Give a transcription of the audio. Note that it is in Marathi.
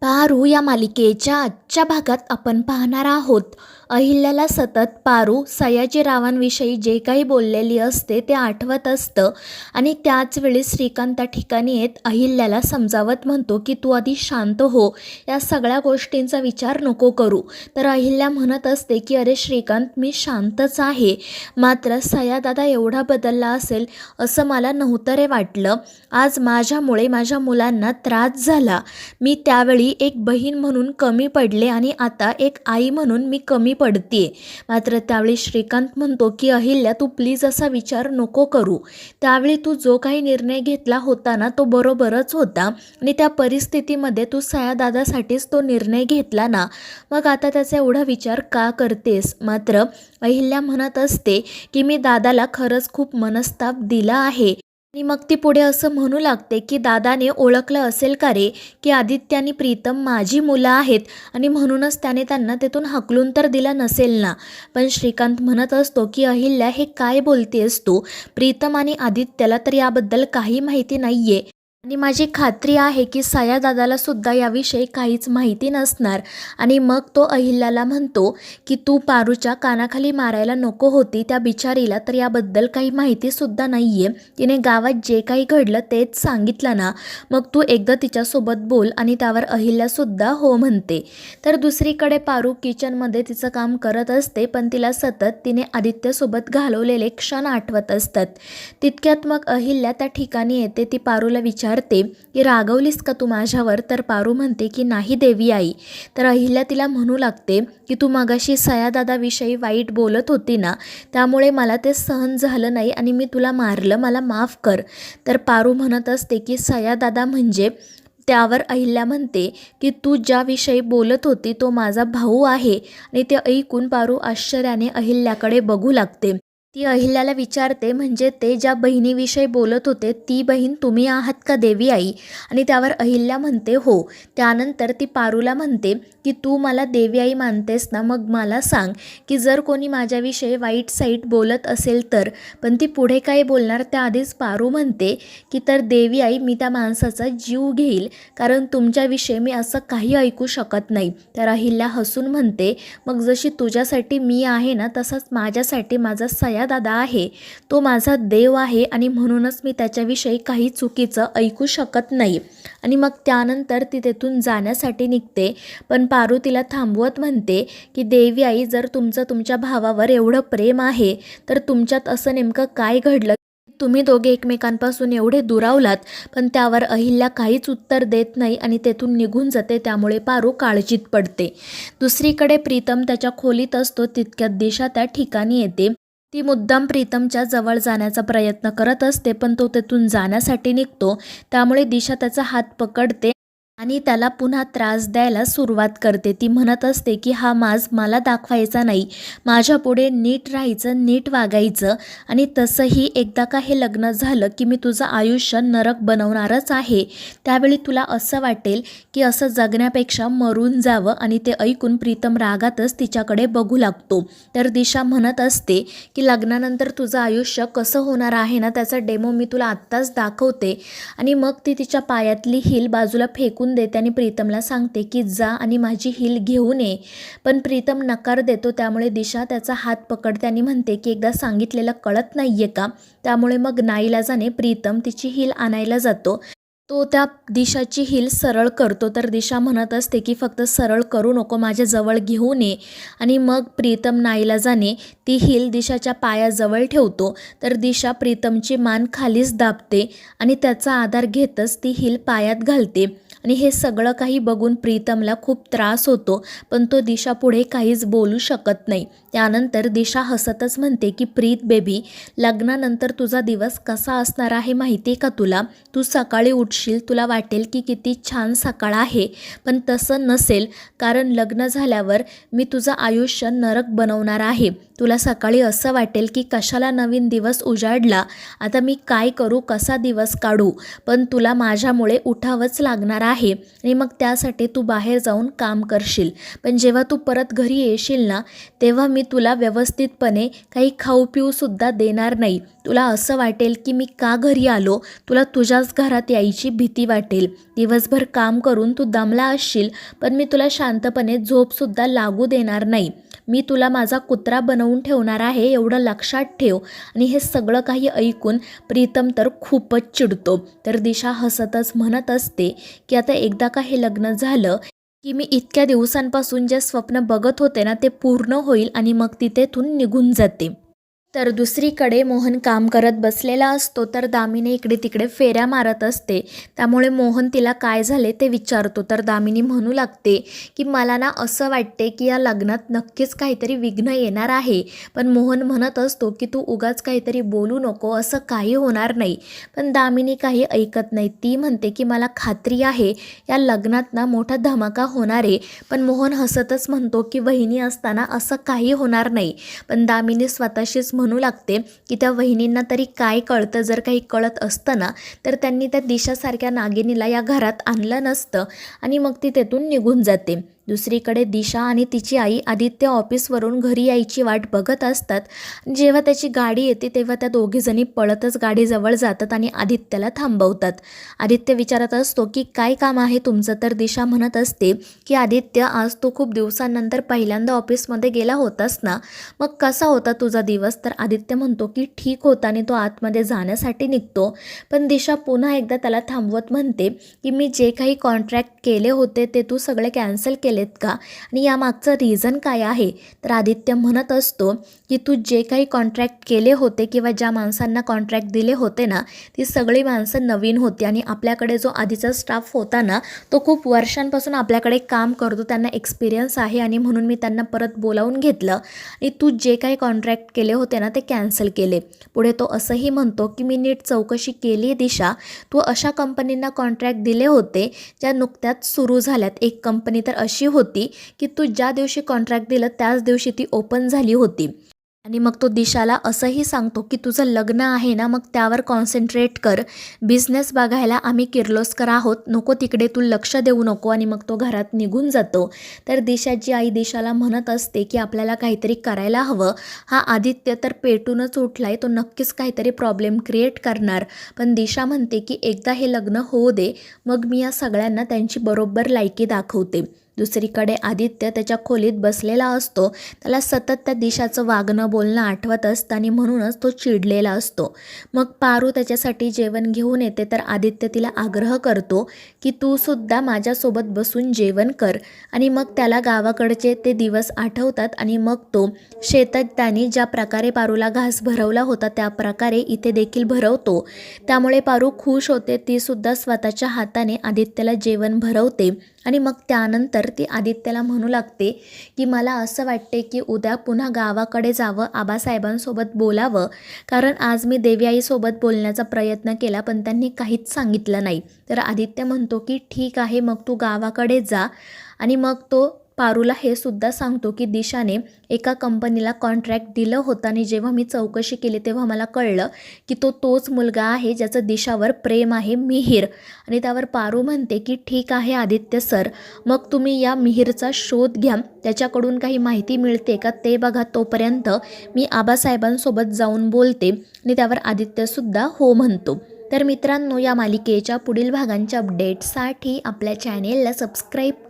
पारू या मालिकेच्या आजच्या भागात आपण पाहणार आहोत. अहिल्याला सतत पारू सयाजीरावांविषयी जे काही बोललेली असते ते आठवत असतं आणि त्याच वेळी श्रीकांत त्या ठिकाणी येत अहिल्याला समजावत म्हणतो की तू आधी शांत हो, या सगळ्या गोष्टींचा विचार नको करू. तर अहिल्या म्हणत असते की अरे श्रीकांत, मी शांतच आहे, मात्र सयादादा एवढा बदलला असेल असं मला नव्हतं रे वाटलं. आज माझ्यामुळे माझ्या मुलांना त्रास झाला. मी त्यावेळी एक बहीण म्हणून कमी पडले आणि आता एक आई म्हणून मी कमी पडते. मात्र त्यावेळी श्रीकांत म्हणतो की अहिल्या, तू प्लीज असा विचार नको करू. त्यावेळी तू जो काही निर्णय घेतला होता ना तो बरोबरच होता आणि त्या परिस्थितीमध्ये तू सयादादासाठीच तो निर्णय घेतला ना, मग आता त्याचा एवढा विचार का करतेस. मात्र अहिल्या म्हणत असते की मी दादाला खरंच खूप मनस्ताप दिला आहे. आणि मग ती पुढे असं म्हणू लागते की दादाने ओळखलं असेल का रे की आदित्य आणि प्रीतम माझी मुलं आहेत आणि म्हणूनच त्याने त्यांना तेथून हाकलून तर दिला नसेल ना. पण श्रीकांत म्हणत असतो की अहिल्या, हे काय बोलतेस तू. प्रीतम आणि आदित्यला तर याबद्दल काही माहिती नाही आहे आणि माझी खात्री आहे की सयादादाला सुद्धा याविषयी काहीच माहिती नसणार. आणि मग तो अहिल्याला म्हणतो की तू पारूच्या कानाखाली मारायला नको होती त्या बिचारीला, तर याबद्दल काही माहितीसुद्धा नाही आहे. तिने गावात जे काही घडलं तेच सांगितलं ना, मग तू एकदा तिच्यासोबत बोल. आणि त्यावर अहिल्यासुद्धा हो म्हणते. तर दुसरीकडे पारू किचनमध्ये तिचं काम करत असते, पण तिला सतत तिने आदित्यसोबत घालवलेले क्षण आठवत असतात. तितक्यात मग अहिल्या त्या ठिकाणी येते. ती पारूला विचारते की रागवलीस का तू माझ्यावर. तर पारू म्हणते की नाही देवी आई. तर अहिल्या तिला म्हणू लागते की तू मगाशी सयादादाविषयी वाईट बोलत होती ना, त्यामुळे मला ते सहन झालं नाही आणि मी तुला मारलं, मला माफ कर. तर पारू म्हणत असते की सयादादा म्हणजे. त्यावर अहिल्या म्हणते की तू ज्याविषयी बोलत होती तो माझा भाऊ आहे. आणि ते ऐकून पारू आश्चर्याने अहिल्याकडे बघू लागते. ती अहिल्याला विचारते, म्हणजे ते ज्या बहिणीविषयी बोलत होते ती बहीण तुम्ही आहात का देवी आई. आणि त्यावर अहिल्या म्हणते हो. त्यानंतर ती पारूला म्हणते की तू मला देवी आई मानतेस ना, मग मला सांग की जर कोणी माझ्याविषयी वाईट साईट बोलत असेल तर. पण ती पुढे काय बोलणार त्याआधीच पारू म्हणते की तर देवी आई, मी त्या माणसाचा जीव घेईल, कारण तुमच्याविषयी मी असं काही ऐकू शकत नाही. तर अहिल्या हसून म्हणते, मग जशी तुझ्यासाठी मी आहे ना, तसंच माझ्यासाठी माझा सयादादा आहे. तो माझा देव आहे आणि म्हणूनच मी त्याच्याविषयी काही चुकीचं ऐकू शकत नाही. आणि मग त्यानंतर ती तेथून जाण्यासाठी निघते, पण पारू तिला थांबवत म्हणते की देवी आई, जर तुमचं तुमच्या भावावर एवढं प्रेम आहे तर तुमच्यात असं नेमकं काय घडलं, तुम्ही दोघे एकमेकांपासून एवढे दुरावलात. पण त्यावर अहिल्या काहीच उत्तर देत नाही आणि तेथून निघून जाते. त्यामुळे पारू काळजीत पडते. दुसरीकडे प्रीतम त्याच्या खोलीत असतो. तितक्यात दिशा त्या ठिकाणी येते. ती मुद्दाम प्रीतमच्या जवळ जाण्याचा प्रयत्न करत असते, पण तो तेथून जाण्यासाठी निघतो. त्यामुळे दिशा त्याचा हात पकडते आणि त्याला पुन्हा त्रास द्यायला सुरुवात करते. ती म्हणत असते की हा माज मला दाखवायचा नाही, माझ्यापुढे नीट राहायचं, नीट वागायचं. आणि तसंही एकदा का हे लग्न झालं की मी तुझं आयुष्य नरक बनवणारच आहे. त्यावेळी तुला असं वाटेल की असं जगण्यापेक्षा मरून जावं. आणि ते ऐकून प्रीतम रागातच तिच्याकडे बघू लागतो. तर दिशा म्हणत असते की लग्नानंतर तुझं आयुष्य कसं होणार आहे ना, त्याचा डेमो मी तुला आत्ताच दाखवते. आणि मग ती तिच्या पायातली हिल बाजूला फेकून देते आणि प्रीतमला सांगते की जा आणि माझी हिल घेऊन ये. पण प्रीतम नकार देतो. त्यामुळे दिशा त्याचा हात पकडते आणि म्हणते की एकदा सांगितलेलं कळत नाहीये का. त्यामुळे मग नाईलाजाने प्रीतम तिची हिल आणायला जातो. तो त्या दिशाची हिल सरळ करतो. तर दिशा म्हणत असते की फक्त सरळ करू नको, माझ्या जवळ घेऊन ये. आणि मग प्रीतम नाईलाजाने ती हिल दिशाच्या पायाजवळ ठेवतो. तर दिशा प्रीतमची मान खालीच दाबते आणि त्याचा आधार घेतच ती हिल पायात घालते. आणि हे सगळं काही बघून प्रीतमला खूप त्रास होतो, पण तो दिशा पुढे काहीच बोलू शकत नाही. त्यानंतर दिशा हसतच म्हणते की प्रीत बेबी, लग्नानंतर तुझा दिवस कसा असणार आहे माहिती आहे का तुला. तू सकाळी उठशील, तुला वाटेल की किती छान सकाळ आहे, पण तसं नसेल, कारण लग्न झाल्यावर मी तुझं आयुष्य नरक बनवणार आहे. तुला सकाळी असं वाटेल की कशाला नवीन दिवस उजाडला, आता मी काय करू, कसा दिवस काढू, पण तुला माझ्यामुळे उठावंच लागणार आहे आणि मग त्यासाठी तू बाहेर जाऊन काम करशील. पण जेव्हा तू परत घरी येशील ना, तेव्हा मी तुला व्यवस्थितपणे काही खाऊ पिऊसुद्धा देणार नाही. तुला असं वाटेल की मी का घरी आलो, तुला तुझ्याच घरात यायची भीती वाटेल. दिवसभर काम करून तू दमला असशील, पण मी तुला शांतपणे झोपसुद्धा लागू देणार नाही. मी तुला माझा कुत्रा बनवून ठेवणार आहे, एवढं लक्षात ठेव. आणि हे सगळं काही ऐकून प्रीतम तर खूपच चिडतो. तर दिशा हसतच म्हणत असते की आता एकदा का हे लग्न झालं की मी इतक्या दिवसांपासून जे स्वप्न बघत होते ना, ते पूर्ण होईल आणि मग ती तेथून निघून जाते. तर दुसरीकडे मोहन काम करत बसलेला असतो, तर दामिनी इकडे तिकडे फेऱ्या मारत असते. त्यामुळे मोहन तिला काय झाले ते विचारतो. तर दामिनी म्हणू लागते की मला ना असं वाटते की या लग्नात नक्कीच काहीतरी विघ्न येणार आहे. पण मोहन म्हणत असतो की तू उगाच काहीतरी बोलू नको, असं काही होणार नाही. पण दामिनी काही ऐकत नाही. ती म्हणते की मला खात्री आहे या लग्नात ना मोठा धमाका होणार आहे. पण मोहन हसतच म्हणतो की वहिनी असताना असं काही होणार नाही. पण दामिनी स्वतःशीच म्हणू लागते की त्या वहिनींना तरी काय कळतं, जर काही कळत असतं ना तर त्यांनी त्या दिशासारख्या नागिनीला या घरात आणलं नसतं. आणि मग ती तेथून निघून जाते. दुसरीकडे दिशा आणि तिची आई आदित्य ऑफिसवरून घरी यायची वाट बघत असतात. जेव्हा त्याची गाडी येते तेव्हा त्या दोघीजणी पळतच गाडीजवळ जातात आणि आदित्यला थांबवतात. आदित्य विचारत असतो की काय काम आहे तुमचं. तर दिशा म्हणत असते की आदित्य, आज तू खूप दिवसांनंतर पहिल्यांदा ऑफिसमध्ये गेला होतास ना, मग कसा होता तुझा दिवस. तर आदित्य म्हणतो की ठीक होता आणि तो आतमध्ये जाण्यासाठी निघतो. पण दिशा पुन्हा एकदा त्याला थांबवत म्हणते की मी जे काही कॉन्ट्रॅक्ट केले होते ते तू सगळे कॅन्सल केलेत का, आणि यामागचं रिझन काय आहे. तर आदित्य म्हणत असतो की तू जे काही कॉन्ट्रॅक्ट केले होते किंवा ज्या माणसांना कॉन्ट्रॅक्ट दिले होते ना, ती सगळी माणसं नवीन होती आणि आपल्याकडे जो आधीचा स्टाफ होता ना, तो खूप वर्षांपासून आपल्याकडे काम करतो, त्यांना एक्सपिरियन्स आहे आणि म्हणून मी त्यांना परत बोलावून घेतलं आणि तू जे काही कॉन्ट्रॅक्ट केले होते ना ते कॅन्सल केले. पुढे तो असंही म्हणतो की मी नीट चौकशी केली दिशा, तू अशा कंपनींना कॉन्ट्रॅक्ट दिले होते ज्या नुकत्याच सुरू झाल्यात. एक कंपनी तर अशी होती की तू ज्या दिवशी कॉन्ट्रॅक्ट दिलं त्याच दिवशी ती ओपन झाली होती. आणि मग तो दिशाला असंही सांगतो की तुझं लग्न आहे ना, मग त्यावर कॉन्सन्ट्रेट कर, बिझनेस बघायला आम्ही किर्लोस्कर आहोत, नको तिकडे तू लक्ष देऊ नको. आणि मग तो घरात निघून जातो. तर दिशाची आई दिशाला म्हणत असते की आपल्याला काहीतरी करायला हवं, हा आदित्य तर पेटूनच उठलाय, तो नक्कीच काहीतरी प्रॉब्लेम क्रिएट करणार. पण दिशा म्हणते की एकदा हे लग्न होऊ दे, मग मी या सगळ्यांना त्यांची बरोबर लायकी दाखवते. दुसरीकडे आदित्य त्याच्या खोलीत बसलेला असतो. त्याला सतत त्या दिशाचं वागणं बोलणं आठवत असतं आणि म्हणूनच तो चिडलेला असतो. मग पारू त्याच्यासाठी जेवण घेऊन येते. तर आदित्य तिला आग्रह करतो की तू सुद्धा माझ्यासोबत बसून जेवण कर. आणि मग त्याला गावाकडचे ते दिवस आठवतात आणि मग तो शेतात त्याने ज्या प्रकारे पारूला घास भरवला होता त्या प्रकारे इथे देखील भरवतो. त्यामुळे पारू खुश होते. ती सुद्धा स्वतःच्या हाताने आदित्यला जेवण भरवते. आणि मग त्यानंतर ती आदित्यला म्हणू लागते की मला असं वाटते की उद्या पुन्हा गावाकडे जावं, आबासाहेबांसोबत बोलावं, कारण आज मी देवी आईसोबत बोलण्याचा प्रयत्न केला पण त्यांनी काहीच सांगितलं नाही. तर आदित्य म्हणतो की ठीक आहे, मग तू गावाकडे जा. आणि मग तो पारूला हे सुद्धा सांगतो की दिशाने एका कंपनीला कॉन्ट्रॅक्ट दिलं होतं आणि जेव्हा मी चौकशी केली तेव्हा मला कळलं की तो तोच मुलगा आहे ज्याचं दिशावर प्रेम आहे, मिहीर. आणि त्यावर पारू म्हणते की ठीक आहे आदित्य सर, मग तुम्ही या मिहीरचा शोध घ्या, त्याच्याकडून काही माहिती मिळते का ते बघा, तोपर्यंत मी आबासाहेबांसोबत जाऊन बोलते. आणि त्यावर आदित्यसुद्धा हो म्हणतो. तर मित्रांनो, या मालिकेच्या पुढील भागांच्या अपडेट्ससाठी आपल्या चॅनेलला सबस्क्राईब